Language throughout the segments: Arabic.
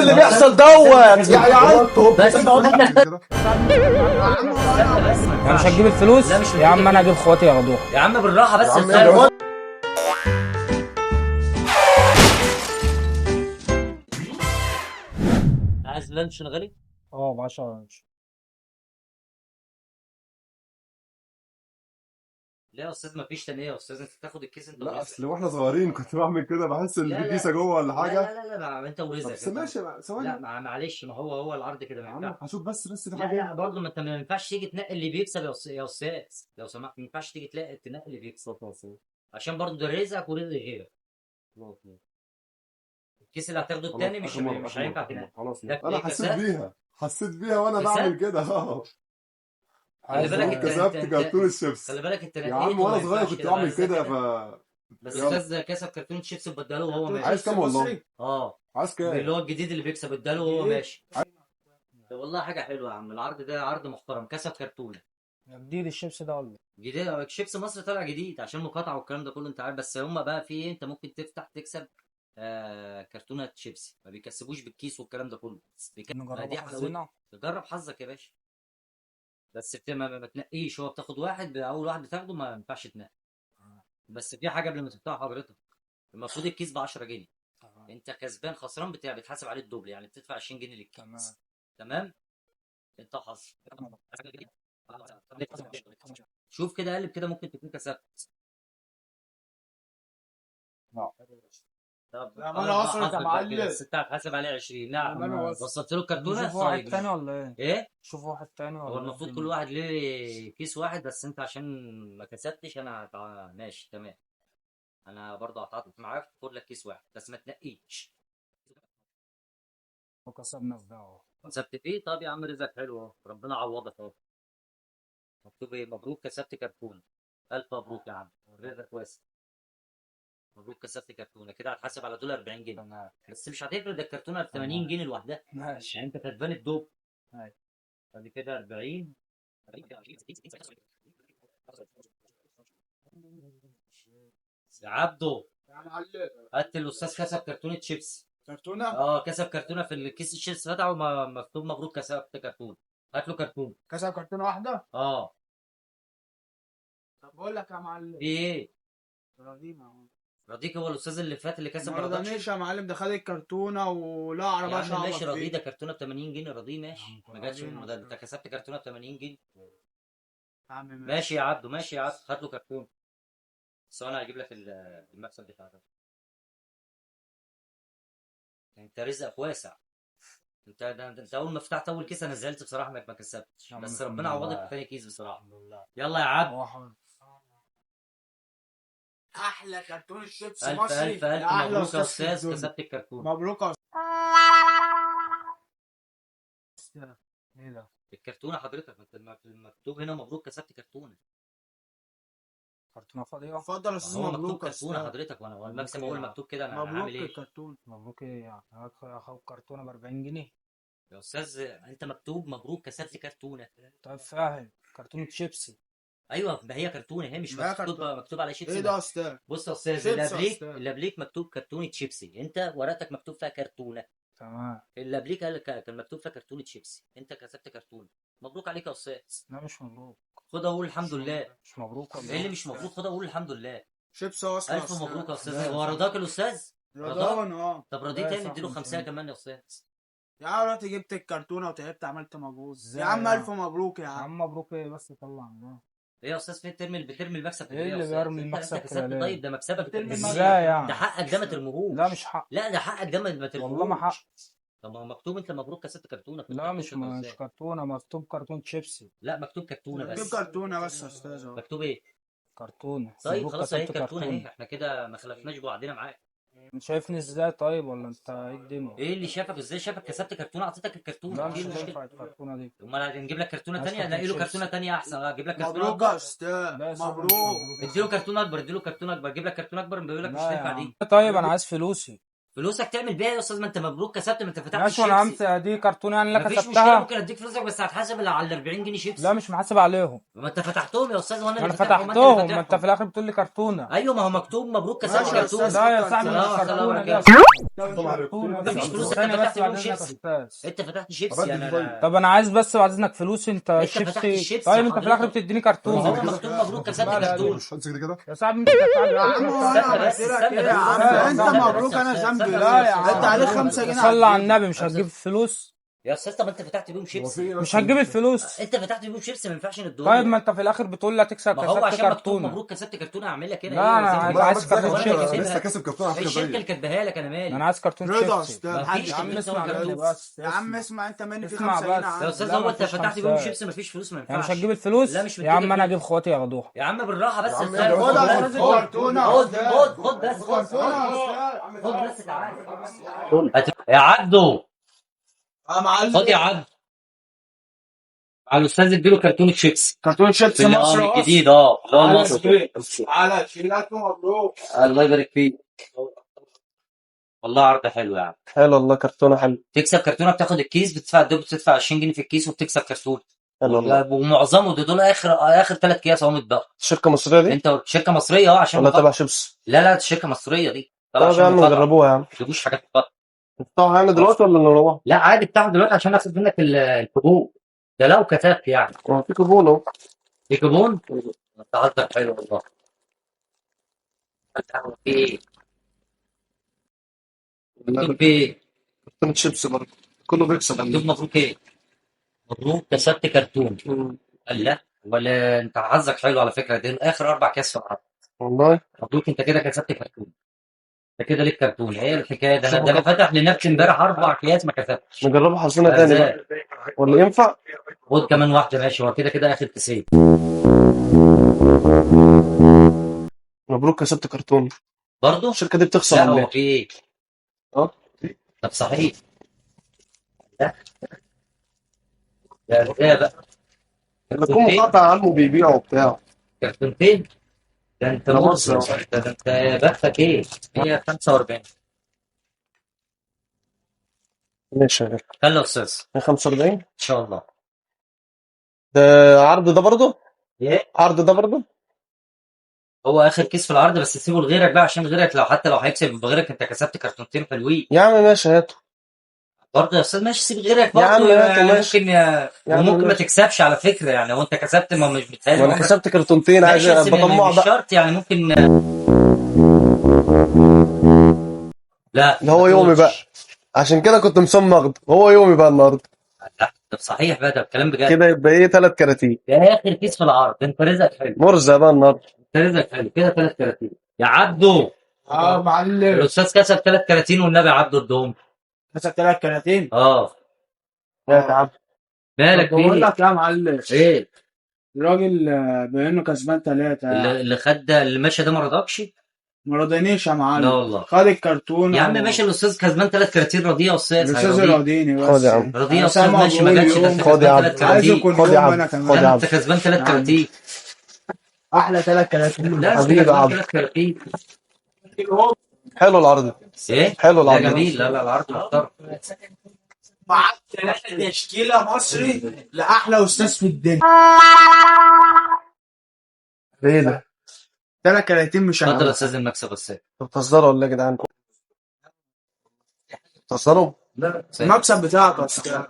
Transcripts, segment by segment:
اللي بيحصل دوت يا عيال. بس يعني مش هتجيب الفلوس؟ لا مش يا عم انا هجيب اخواتي ياخدوها. يا عم بالراحه بس. يا عم يلا. عايز لانش غالي؟ اه ب 10 لا يا استاذ مفيش تانية يا استاذ، انت تاخد الكيس انت لا ورزقك. اصل واحنا صغيرين كنت بعمل كده، بحس ان لا في لا كيسه جوه ولا لا حاجه. لا انت ورزقك. بس ماشي ثواني. لا معلش، ما هو العرض كده ما يا عم ينفعش. هشوف بس في لا حاجه. لا برضه ما انت ما ينفعش تيجي تنقي اللي بيكسب يا استاذ لو سمحت، ما ينفعش تيجي تنقي اللي بيكسب عشان برضه ده رزقك ورزق غيرك. الكيس اللي هتاخده خلاص التاني اخر مره مش اخر هينفع مره آخر تنقي. مرة. خلاص ده انا ايه حسيت بيها وانا كاسات؟ بعمل كده خلي عايز بالك كسبت كرتون الشيبس. خلي بالك انت يا نقيت عم وما وانا صغير ينفعش كنت كده بعمل بقى كده بس يلا. استاذ كسب كرتون شيبس وبداله وهو ماشي. عايز كام والله؟ اه عايز كام؟ اللي هو الجديد اللي بيكسب اداله وهو ماشي. ده والله حاجه حلوه يا عم، العرض ده عرض محترم، كسب كرتونه جديد الشيبس ده ولا جديد. شيبس مصر طالع جديد عشان مقاطعه والكلام ده كله انت عارف، بس هم بقى في ايه، انت ممكن تفتح تكسب كرتونه شيبسي، ما بيكسبوش بالكيس والكلام ده كله. نجربها دي حلاوتها. حظنا؟ جرب حظك يا باشا، بس ما تنقيش، هو بتاخد واحد، اول واحد بتاخده ما ينفعش تنقي. بس في حاجه قبل ما تفتحها حضرتك، المفروض الكيس ب 10 جنيه، انت كسبان خسران بتحاسب عليه الدبل، يعني بتدفع 20 جنيه للكيس. تمام. انت حظ. شوف كده، قلب كده، ممكن تكون كسبت. لا طب يا مان وصلت يا حظك بقى معلم. كده، بس انت هتحاسب عليه 20. نعم. يا مان وصلت. وصلت له الكرتونه نشوف واحد طيب. تاني ولا ايه؟ ايه شوف واحد تاني ولا هو إيه المفروض كل الدنيا؟ واحد ليه كيس واحد، بس انت عشان ما كسبتش انا ماشي تمام، انا برضه هتعاطف معاك، خد لك كيس واحد بس ما تنقيش. وكسبنا في ده اهو. كسبت فيه؟ طب يا عم رزقك حلو اهو، ربنا عوضك اهو. مكتوب ايه؟ مبروك كسبت كرتونه. الف مبروك يا عم، رزقك واسع. مبروك كسبت كرتونه، كده هتحاسب على دول 40 جنيه. تمام بس مش هتفرق، ده الكرتونه ب 80 جنيه لوحدها، ماشي. يعني انت كسبان الدوب. أيوة. ادي كده 40. يا عبده يا معلم هات الاستاذ كسب كرتونه شيبس. كرتونه. كسب كرتونه في الكيس الشيبس فتحه مكتوب مبروك كسبت كرتونه. هات له كرتونه. كسب كرتونه واحده. اه طب بقول لك يا معلم، في ايه؟ راضي ما رضيك هو الاستاذ اللي فات اللي كسب ما ما رضاكش. رضانيش يا معلم، ده خد الكرتونه ولا على يا باشا عم ماشي عبط رضيه، فيه. ده كرتونه ب 80 جنيه رضيه ماشي، ما جاتش رضيه ده انت كسبت كرتونه ب 80 جنيه. يا عم ماشي يا عبده، ماشي يا عبده، هات له كرتونه. بس انا هجيب لك المكسب بتاعك. انت رزقك واسع. انت اول ما فتحت اول كيس انا زعلت بصراحه انك ما كسبتش، يا عم بس الحمد ربنا عوضك لله. في تاني كيس بصراحه. الحمد لله. يلا يا عبد. هو حر. احلى كرتون الشيبس الف مصري. الف الف ده أحلى مبروك يا أستاذ في استاذ، الدنيا. كسبت الكرتون. مبروك يا ايه ده؟ الكرتونه حضرتك مكتوب هنا مبروك كسبت كرتونه. كرتونة فاضية؟ اتفضل يا ما استاذ، هو مكتوب مبروك يا كرتونه استاذ. حضرتك، وانا مبروك المكسب إيه هو يا عم؟ المكتوب كده، انا هعمل مبروك ايه؟ الكرتون. مبروك ايه يعني؟ هاخد كرتونة ب 40 جنيه؟ يا استاذ انت مكتوب مبروك كسبت كرتونه. طيب فاهم، كرتونة شيبسي. ايوه ما هي كرتونه، هي مش ما هي مكتوب كرتونة. مكتوب على شيبسي ايه ده يا استاذ؟ بص يا استاذ، شيبسي اللي يا قبليك أستاذ. اللي قبليك مكتوب كرتونه شيبسي، انت ورقتك مكتوب فيها كرتونه. تمام. اللي قبليك كان مكتوب فيها كرتونه شيبسي، انت كسبت كرتونه. مبروك عليك يا استاذ. لا مش مبروك. خد اقول الحمد لله. مش مبروك والله. ايه اللي مش مبروك؟ خد اقول الحمد لله. شيبسي اصلا يا الف أستاذ. مبروك يا استاذ. لا، هو رضاك الاستاذ؟ رضوان اه. طب رضيت لا، تاني صح، اديله مش 5 هنا. كمان يا استاذ. يا عم رحت جبت الكرتونه وتعبت عملت مجهود. إزاي يا عم يعني؟ الف مبروك يا يا عم. عم مبروك ايه بس؟ طلع ده. ايه يا استاذ، فين بترمي المكسب كده ايه ليه يا اللي استاذ؟ بيرمي انت المكسب كسبت كده ليه؟ طيب، ده مكسبك بترمي ترميه. ازاي يعني؟ ده حقك ده ما ترميهوش. لا مش حق. لا ده حقك ده ما ترميهوش. والله ما حق. طب ما هو مكتوب انت مبروك كسبت كرتونه في لا الكرتون مش ازاي؟ كرتونة، مكتوب كرتون شيبسي. لا مكتوب كرتونه جيب بس. كرتونه بس يا استاذ اهو. مكتوب ايه؟ كرتونة. طيب مبروك خلاص اهي كسبت كرتونه اهي، كرتونة. احنا كده ما خلفناش بعضنا معاك. انت شايفني ازاي طيب ولا انت ايه الدنيا؟ ايه اللي شافك ازاي؟ شافك كسبت كرتونه اعطيتك الكرتونه، لا ايه مش المشكله؟ هتنفع الكرتونة دي. امال هنجيب لك كرتونه عايز ثانيه؟ كرتون الاقي له شيبسي. كرتونه ثانيه احسن، اجيب لك كرتونه مبروك يا اكبر. استاذ. لا يا صاحبي، مبروك. اديله كرتونه اكبر، اديله كرتونه اكبر، اجيب لك كرتونه اكبر، بيقول لك مش لا يا هتنفع عم. دي. طيب انا عايز فلوسي. فلوسك تعمل بيها يا استاذ، ما انت مبروك كسبت، ما انت فتحت ماشي، وانا الشيبسي. عملت دي كرتونه يعني اللي مفيش مشكله، كسبتها. ممكن اديك فلوسك بس هتحاسب على ال 40 جنيه شيبسي. لا مش محاسب عليهم. ما انت فتحتهم يا استاذ، وانا انا اللي فاتحهم، ما انت اللي فتحتهم، ما انت فاتحهم. في الاخر بتقول لي كرتونه. ايوه ما هو مكتوب مبروك كسبت ماشي يا كرتونه. أستاذ. لا يا صاحبي، لا، مش كرتونه دي. كرتونة. مفيش فلوس، ثانية انت بس فتحت بعد بيهم اذنك يا شيبسي. استاذ. انت فتحت شيبسي أبدي يعني طيب. طب انا عايز بس بعد اذنك فلوسي، انت انت فتحت الشيبسي. الشيبسي طيب انت في الاخر حضرتك. بتديني ما هو كرتونه. مكتوب مبروك كسبت لا، لا، كرتونه. امسك كده. يا صاحبي انت دفعت يا عم هو انا عملت لك ايه يا عم؟ انت مبروك، انا ذنبي لا يا انت عم، عليك 5 جنيه. صلى على النبي، مش هتجيب فلوس. يا استاذ طب انت فتحت بيهم شيبسي، مش هتجيب الفلوس. انت فتحت بيهم شيبسي، ما ينفعش ندوهم. طيب ما انت في الاخر بتقول لي هتكسب ما هو كسبت عشان مكتوب كرتونه. مبروك كسبت كرتونه اعمل لك كده. لا، ايه انا يا زلمة؟ عايز كرتون ولا شيبسي. كاتبها. لسه كاسب كرتون على فكره الشركه اللي زيي. كاتباها لك، انا مالي. انا عايز كرتون رضا شيبسي. استاذ مفيش حاج. يا عم كرتون اسمع كرتون. مني بس. يا عم اسمع، انت مني في اسمع 5 جنيه بس. عندي. يا استاذ لا، هو انت مفيش فتحت خمسة. بيهم شيبسي، مفيش فلوس، ما يعني ينفعش. مش هتجيب الفلوس؟ لا مش يا عم مديك انا فلوس. هجيب اخواتي ياخدوها. يا عم بالراحه بس يا عم يا خد استاذ. خد خد كرتونة. خد بس كرتونة. خد بس تعالى. يا عبدو يا معلم. خد يا عبدو. على الاستاذ اديله كرتون شيبسي كرتون شيبسي مصر الجديد. اه على مصر. على شيلات مبروك. الله يبارك فيك. والله عرض حلو يعني. حلو والله، كرتونة حلو. تكسب كرتونه، بتاخد الكيس، بتدفع الدب، بتدفع 20 جنيه في الكيس وبتكسب كرتون. حلو والله. ومعظمه دول اخر 3 اكياس اهو متبقى. شركة مصرية دي انت شركه مصريه عشان ولا مفضل. تبع شيبس؟ لا شركه مصريه دي. طبعا طب عشان يا عم مفضل. نجربوها يا عم. ما تجيبوش حاجات مفضل. نفتحها يعني دلوقتي ولا نروح؟ لا عادي بتاخد دلوقتي عشان اخد منك الكوبون. ده لو كتبت يعني. هو في كوبون اهو. في كوبون؟ انت عرضك حلو والله. في ايه؟ مكتوب في ايه؟ كرتونة شيبس برضه كله بيكسب. مكتوب مبروك ايه؟ مبروك كسبت كرتون. قال لا ولا انت حظك حلو على فكره، دي اخر 4 اكياس في العرض. والله مبروك انت كده كسبت كرتون. انت كده ليك كرتون. ايه الحكايه ده؟ انا فاتح لنفسي امبارح 4 اكياس ما كسبتش. نجربها حظنا تاني بقى ولا ينفع؟ خد كمان واحده ماشي، هو كده اخر 90. مبروك كسبت كرتون. برضه؟ الشركة دي بتخسر لا ولا هو ايه؟ في ايه؟ اه طب صحيح. لا ده بقى بيكون مقاطع عنه بيبيعوا وبتاع. كرتونتين. ده انت لا مصر. مصر. ده انت بختك ايه؟ هي 45. ماشي يا غالي. خلي يا استاذ 45 ان شاء الله. ده عرض ده برضه؟ ايه؟ عرض ده برضه؟ هو اخر كيس في العرض، بس سيبه لغيرك بقى عشان غيرك لو هيكسب بغيرك انت كسبت كرتونتين حلوين. يا عم ماشي هاته. برضه يا استاذ ماشي، سيب غيرك يا عم برضه هاته يعني. ماشي. ممكن يا عم وممكن ما ماشي. تكسبش على فكره يعني. وانت كسبت ما مش بتهيألي وانا عمرك. كسبت كرتونتين عايز ماشي بس بطمع مش بقى. شرط يعني، ممكن. لا ده هو يومي بقى، عشان كده كنت مصمغد. هو يومي بقى النهارده. لا ده صحيح بقى، ده الكلام بجد. كده يبقى ايه 3 كراتين ده اخر كيس في العرض، انت رزقك حلو. مرزق بقى النهارده. انت رزقك حلو كده 3 كراتين يا عبدو. معلم. الاستاذ كسب 3 كراتين والنبي عبده ادهم. كسبت 3 كراتين. يا تعب. مالك بقول فيه؟ لك يا معلم، ايه الراجل بما انه كسبان 3 اللي خد ده اللي ماشي ده ما رضاكش؟ ما رضانيش يا معلم. لا والله. خد الكرتون. يا عم ماشي، الاستاذ كسبان 3 كراتين رضيه يا استاذ. الاستاذ هيرضيه. راضيني بس. خد يا عم. رضيه يا استاذ ماشي، ما جاتش ده. خد يا عم. عايزه كل خد يا يوم عم. انا خد يا كمان. عم. انت كسبان 3 كراتين. احلى 3 كراتين. لا انت حبيبي يا كسبان عبد. 3 كراتين. حلو العرض. ايه؟ حلو لا العرض. جميل. لا العرض محترم. معاك 3 تشكيله مصري لاحلى استاذ في الدنيا. ايه ده؟ 3 كراتين مش اتفضل يا هنعمل. استاذ المكسب بس. انتوا بتهزروا ولا يا جدعان؟ بتهزروا؟ المكسب بتاعك اصلا.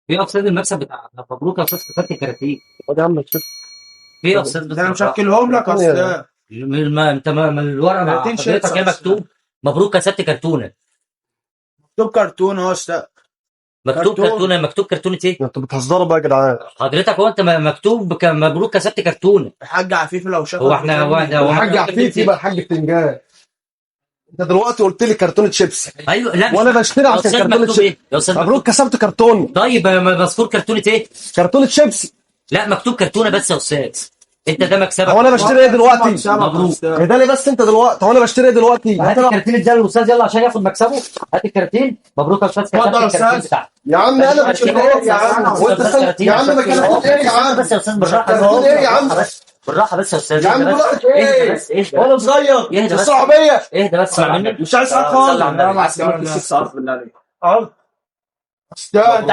في يا استاذ المكسب بتاع مبروك يا استاذ، كسبت كراتين. خد يا عم الشيك. في يا استاذ بس ده انا مشكلهم لك اصلا. انت من الورقه مع كراتين حضرتك شيبس ايه مكتوب؟ مبروك كسبت كرتونه. مكتوب كرتون اهو استاذ. مكتوب كرتون. كرتونه. مكتوب كرتونه ايه؟ انتوا بتهزروا بقى يا جدعان. حضرتك هو انت مكتوب مبروك كسبت كرتونه. الحاج عفيف لو شافك هو احنا هو الحاج عفيف يبقى الحاج بتنجان. انت دلوقتي قلت لي كرتونه شيبسي ايوه لا وانا بشتري يا عشان استاذ كرتونه مكتوب شيبسي. ايه؟ يا استاذ مبروك كسبت كرتون. طيب مذكور كرتونه ايه؟ كرتونه شيبسي. لا مكتوب كرتونه بس يا استاذ. انت ده مكسبك. هو انا بشتري ايه دلوقتي؟ مبروك. ايه ده ليه بس انت دلوقتي؟ هو انا بشتري ايه دلوقتي؟ هات الكرتين اديها للاستاذ يلا عشان ياخد مكسبه. هات الكرتين. مبروك يا استاذ كسبت اتفضل يا الكرتين أستاذ. بتاعك. يا عم انا بشتري ايه يا عم؟ وانت يا عم ما كان ايه يا عم؟ بس يا استاذ بالراحه. كرتون ايه يا عم؟ بالراحه بس يا استاذ. يا عم اهدى بس. بالراحة ايه؟ اهدى بس اهدى وانا صغير اهدى بس. الصعوبيه اهدى بس اسمع مني. مش عايز حاجه صلي خالص. على النبي. عايز كمان الشيخ عارف بالله عليك. اه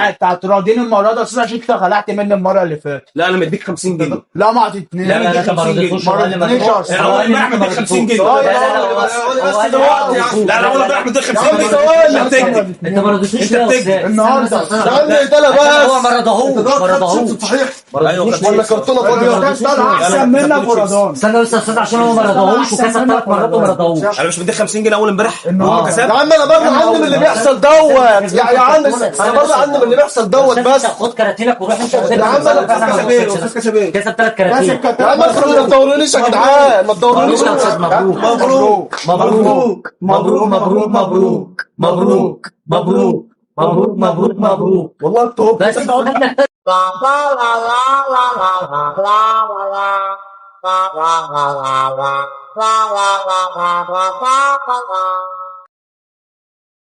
انت هتراضيني المره دي اصل عشان انت خلعت مني المره اللي فاتت. لا انا مديك 50 جنيه. لا ما اعطيتنيش. لا لا انت ما رضيتوش. هو قال لي ما رضيتوش. انا اول امبارح مديك 50 جنيه. لا لا هو لا لا اول امبارح مديك 50 جنيه. انت بتكذب. انت ما رضيتوش انت ليه يا بتكذب. استاذ؟ النهارده. يا عم ده لا بس هو ما رضاهوش. صحيح ايوه ولا كرتونه فاضيه انا احسن منك ورضان. استنى بس يا استاذ عشان هو ما رضاهوش وكسب 3 مرات وما رضاهوش. انا مش مديك 50 جنيه اول امبارح. النهارده. كسبت. يا عم انا برضه عندي من اللي بيحصل دوت يا عم انا برضه عندي من اللي بيحصل دوت بس خد كراتينك وروح انت. يا عم انا كسب ايه؟ استاذ كسب ايه؟ كسب 3 كراتين. يا عم ما تدورونيش يا جدعان ما تدورونيش مبروك يا استاذ. مبروك مبروك مبروك مبروك مبروك مبروك مبروك مبروك مبروك مبروك. والله التوب بس بقول لك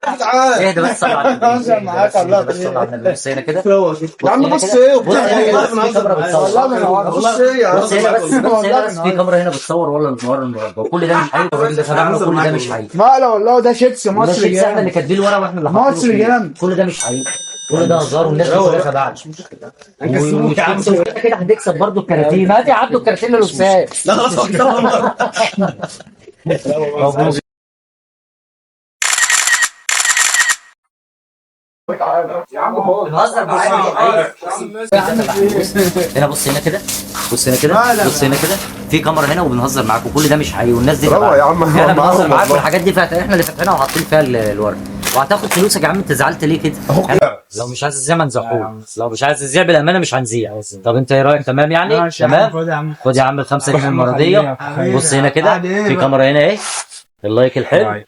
اهدى بس صلي على النبي. معاك الله بس صلي على النبي. بص هنا كده. يا عم بص ايه بص هنا كده في كاميرا بتصور. بص ايه يا بص هنا بس هنا بس في كاميرا هنا بتصور ولا بتصور المربع. كل ده مش حقيقي والراجل ده تبعنا وكل ده مش حقيقي. لا لا والله ده شيبسي ده مصري شيء احنا اللي جامد. كاتبين ورا واحنا اللي مصري حاطينه فيه. جامد. كل ده مش حقيقي. كل ده هزار والناس دي كلها تبعنا. كده هتكسب برضه الكراتين. هات يا عبده الكراتين للاستاذ. لا خلاص هو كسب اول مره. مبروك. بنهزر هنا. بص هنا كده. بص هنا كده. بص هنا كده. في كاميرا هنا وبنهزر معاك وكل ده مش حقيقي والناس دي روق يا عم، احنا بنهزر معاهم معاك والله. والحاجات دي احنا اللي فاتحينها وحاطين فيها الورق وهتاخد فلوسك يا عم. انت زعلت ليه كده؟ لو مش عايز تذيع ما نزعوه. لو مش عايز تذيع بالامانه مش هنذيع. طب انت ايه رايك؟ تمام يعني؟ تمام. خد يا عم ال5 جنيه المره دي. بص هنا كده في كاميرا هنا اهي. اللايك الحلو